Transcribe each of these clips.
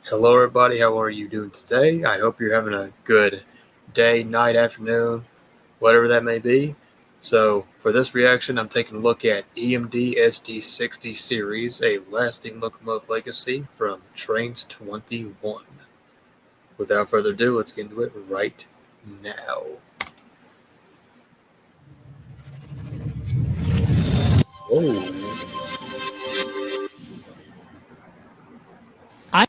Hello, everybody. How are you doing today? I hope you're having a good day, night, afternoon, whatever that may be. So, for this reaction, I'm taking a look at EMD SD60 series, a lasting locomotive legacy from Trains21. Without further ado, let's get into it right now. Oh, I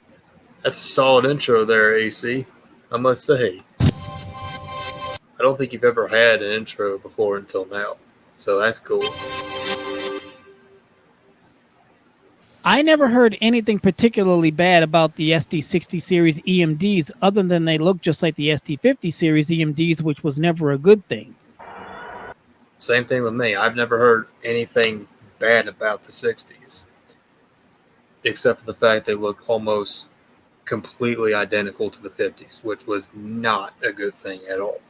that's a solid intro there, AC. I must say, I don't think you've ever had an intro before until now. So that's cool. I never heard anything particularly bad about the SD60 series EMDs other than they look just like the SD50 series EMDs, which was never a good thing. Same thing with me. I've never heard anything bad about the 60s, except for the fact they look almost completely identical to the 50s, which was not a good thing at all.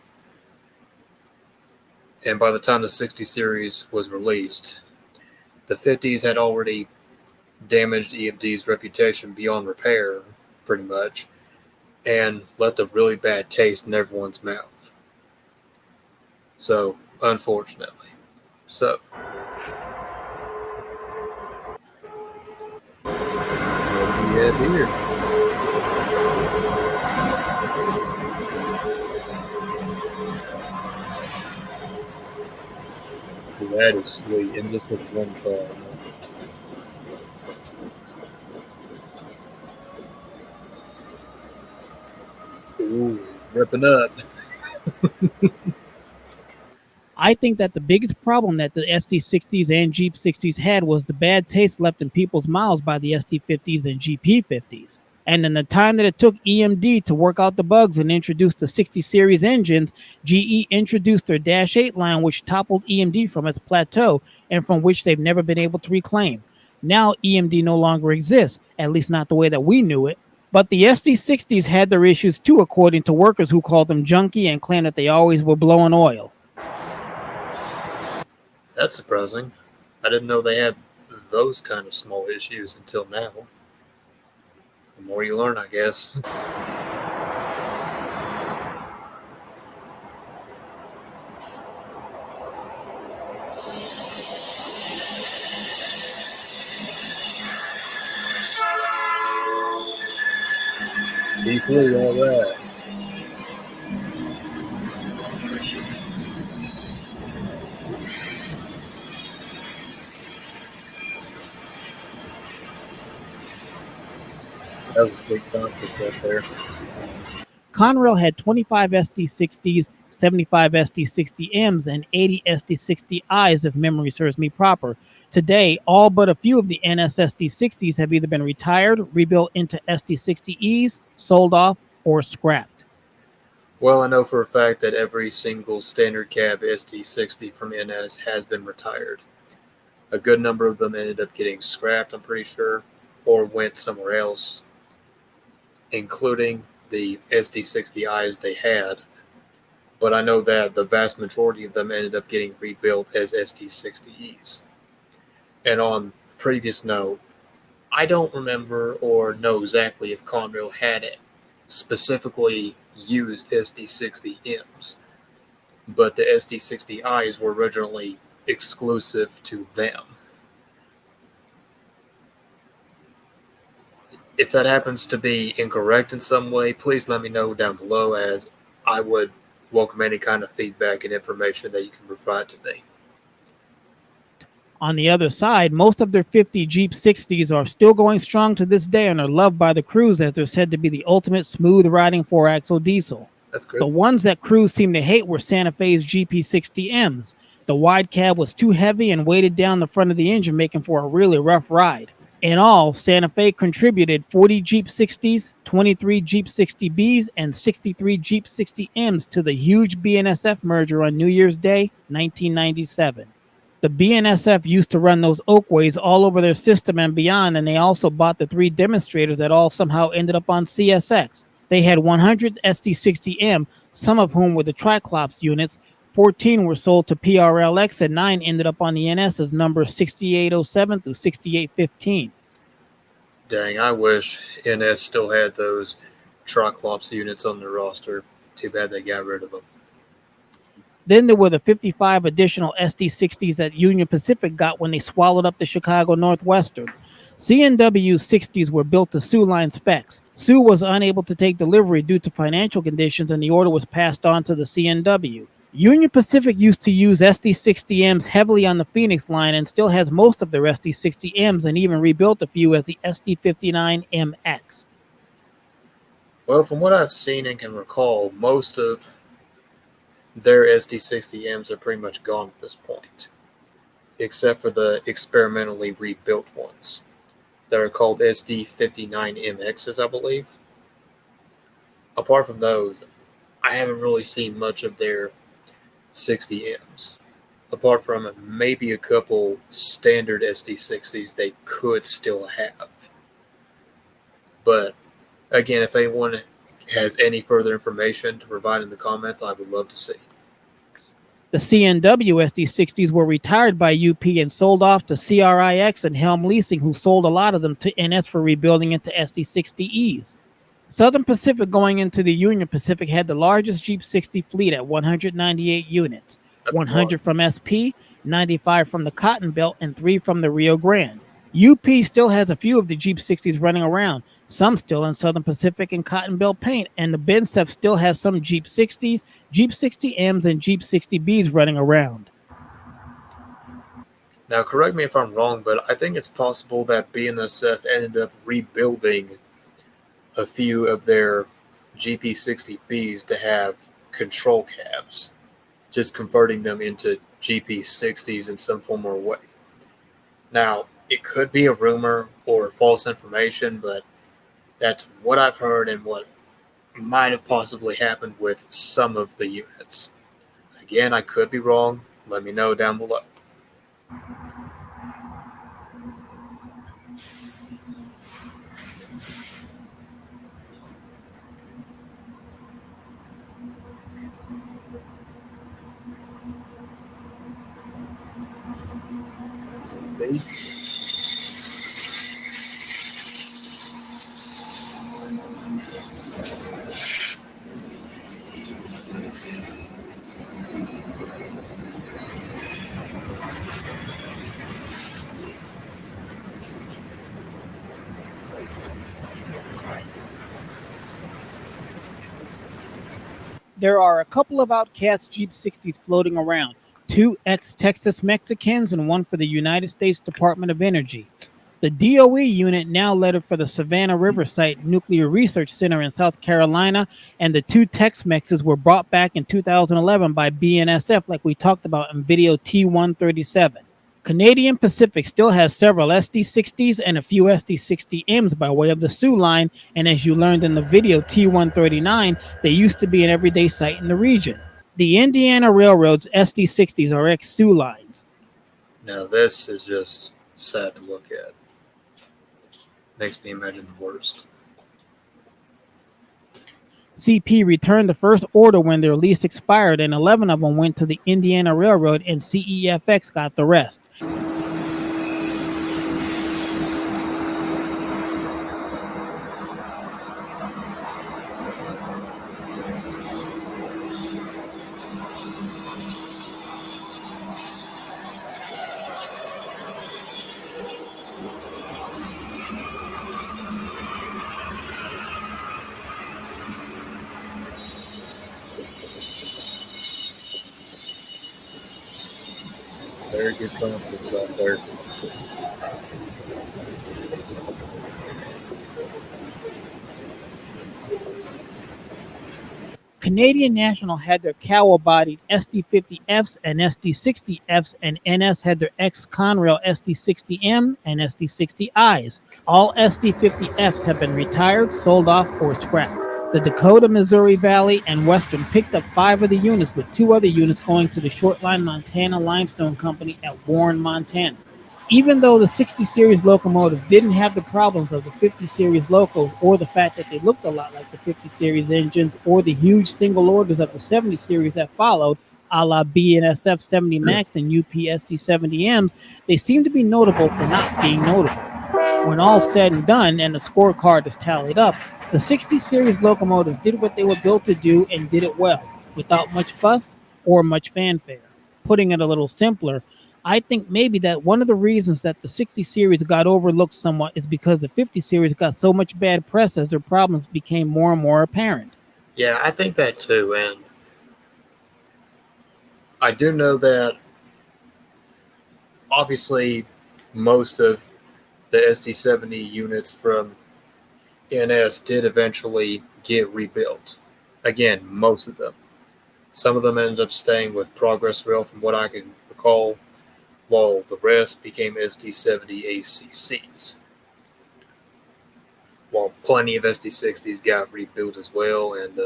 And by the time the 60 series was released, the 50s had already damaged EMD's reputation beyond repair, pretty much, and left a really bad taste in everyone's mouth. So, unfortunately. So, what do we have here? That is sweet, and just with one car. Ooh, ripping up. I think that the biggest problem that the SD60s and Jeep 60s had was the bad taste left in people's mouths by the SD50s and GP50s. And in the time that it took EMD to work out the bugs and introduce the 60 series engines, GE introduced their Dash 8 line, which toppled EMD from its plateau and from which they've never been able to reclaim. Now EMD no longer exists, at least not the way that we knew it. But the SD60s had their issues too, according to workers who called them junky and claimed that they always were blowing oil. That's surprising. I didn't know they had those kind of small issues until now. The more you learn, I guess. Deep blue, all that. That was a sweet concept right there. Conrail had 25 SD60s, 75 SD60Ms, and 80 SD60Is, if memory serves me proper. Today, all but a few of the NSSD60s have either been retired, rebuilt into SD60Es, sold off, or scrapped. Well, I know for a fact that every single standard cab SD60 from NS has been retired. A good number of them ended up getting scrapped, I'm pretty sure, or went somewhere else, including the SD60Is they had. But I know that the vast majority of them ended up getting rebuilt as SD60Es. And on the previous note, I don't remember or know exactly if Conrail had it specifically used SD60Ms, but the SD60Is were originally exclusive to them. If that happens to be incorrect in some way, please let me know down below, as I would welcome any kind of feedback and information that you can provide to me. On the other side, most of their 50 Jeep 60s are still going strong to this day and are loved by the crews as they're said to be the ultimate smooth riding 4-axle diesel. That's The good. ones that crews seemed to hate were Santa Fe's GP60Ms. The wide cab was too heavy and weighted down the front of the engine, making for a really rough ride. In all, Santa Fe contributed 40 Jeep 60s, 23 Jeep 60Bs, and 63 Jeep 60Ms to the huge BNSF merger on New Year's Day, 1997. The BNSF used to run those Oakways all over their system and beyond, and they also bought the three demonstrators that all somehow ended up on CSX. They had 100 SD60M, some of whom were the Triclops units. 14 were sold to PRLX, and 9 ended up on the NS as numbers 6807 through 6815. Dang, I wish NS still had those Triclops units on their roster. Too bad they got rid of them. Then there were the 55 additional SD60s that Union Pacific got when they swallowed up the Chicago Northwestern. C&W 60s were built to Soo Line specs. Soo was unable to take delivery due to financial conditions, and the order was passed on to the C&W. Union Pacific used to use SD60Ms heavily on the Phoenix line and still has most of their SD60Ms and even rebuilt a few as the SD59MX. Well, from what I've seen and can recall, most of their SD60Ms are pretty much gone at this point, except for the experimentally rebuilt ones that are called SD59MXs, I believe. Apart from those, I haven't really seen much of their 60Ms. Apart from maybe a couple standard SD60s they could still have. But again, if anyone has any further information to provide in the comments, I would love to see. The C&W SD60s were retired by UP and sold off to CRIX and Helm Leasing, who sold a lot of them to NS for rebuilding into SD60Es. Southern Pacific, going into the Union Pacific, had the largest Jeep 60 fleet at 198 units, 100 from SP, 95 from the Cotton Belt, and 3 from the Rio Grande. UP still has a few of the Jeep 60s running around, some still in Southern Pacific and Cotton Belt paint, and the BNSF still has some Jeep 60s, Jeep 60Ms, and Jeep 60Bs running around. Now, correct me if I'm wrong, but I think it's possible that BNSF ended up rebuilding a few of their GP60Bs to have control cabs, just converting them into GP60s in some form or way. Now, it could be a rumor or false information, but that's what I've heard and what might have possibly happened with some of the units. Again, I could be wrong. Let me know down below. There are a couple of outcast Jeep 60s floating around, 2 ex-Texas Mexicans and 1 for the United States Department of Energy. The DOE unit now lettered for the Savannah River Site Nuclear Research Center in South Carolina, and the 2 Tex-Mexes were brought back in 2011 by BNSF like we talked about in video T137. Canadian Pacific still has several SD60s and a few SD60Ms by way of the Soo line, and as you learned in the video T139, they used to be an everyday sight in the region. The Indiana Railroad's SD60s are ex-Soo lines. Now, this is just sad to look at. Makes me imagine the worst. CP returned the first order when their lease expired, and 11 of them went to the Indiana Railroad, and CEFX got the rest. Very good confidence out there. Canadian National had their cowl-bodied SD50Fs and SD60Fs, and NS had their ex-Conrail SD60M and SD60Is. All SD50Fs have been retired, sold off, or scrapped. The Dakota, Missouri Valley, and Western picked up 5 of the units, with 2 other units going to the Shortline Montana Limestone Company at Warren, Montana. Even though the 60 series locomotive didn't have the problems of the 50 series locos, or the fact that they looked a lot like the 50 series engines, or the huge single orders of the 70 series that followed, a la BNSF 70 Max and UPSD 70Ms, they seem to be notable for not being notable. When all said and done and the scorecard is tallied up, the 60 series locomotive did what they were built to do and did it well, without much fuss or much fanfare. Putting it a little simpler, I think maybe that one of the reasons that the 60 series got overlooked somewhat is because the 50 series got so much bad press as their problems became more and more apparent. Yeah, I think that too. And I do know that obviously most of the SD70 units from NS did eventually get rebuilt. Again, most of them. Some of them ended up staying with Progress Rail, from what I can recall, while the rest became SD70 ACCs. While plenty of SD60s got rebuilt as well, and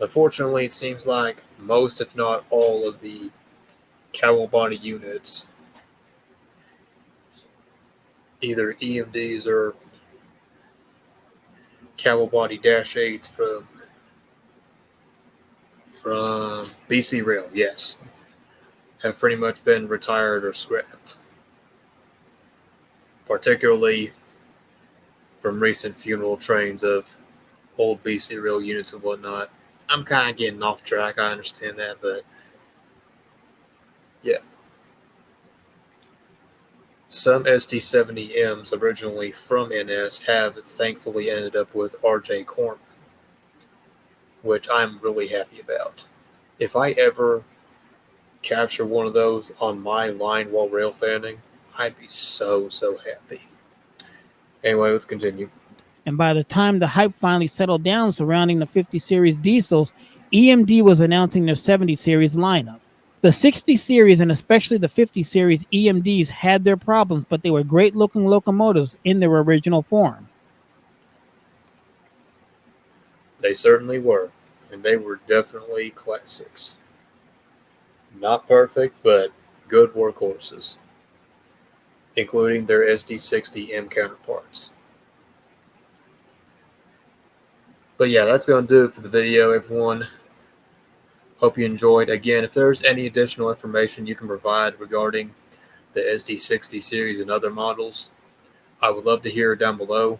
unfortunately, it seems like most, if not all, of the Kawabata units, either EMDs or Kawabata Dash 8s from BC Rail, yes, have pretty much been retired or scrapped. Particularly from recent funeral trains of old BC Rail units and whatnot. I'm kind of getting off track, I understand that, but yeah. Some SD70Ms originally from NS have thankfully ended up with RJ Corman, which I'm really happy about. If I ever capture one of those on my line while rail fanning, I'd be so happy. Anyway, let's continue. And by the time the hype finally settled down surrounding the 50 series diesels, EMD was announcing their 70 series lineup. The 60 series and especially the 50 series EMDs had their problems, but they were great looking locomotives in their original form. They certainly were, and they were definitely classics. Not perfect, but good workhorses, including their SD60M counterparts. But yeah, that's going to do it for the video, everyone. Hope you enjoyed. Again, if there's any additional information you can provide regarding the SD60 series and other models, I would love to hear it down below.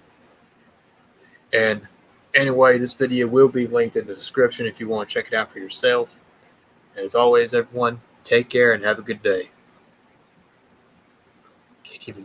And anyway, this video will be linked in the description if you want to check it out for yourself. And as always, everyone, take care and have a good day. Can't even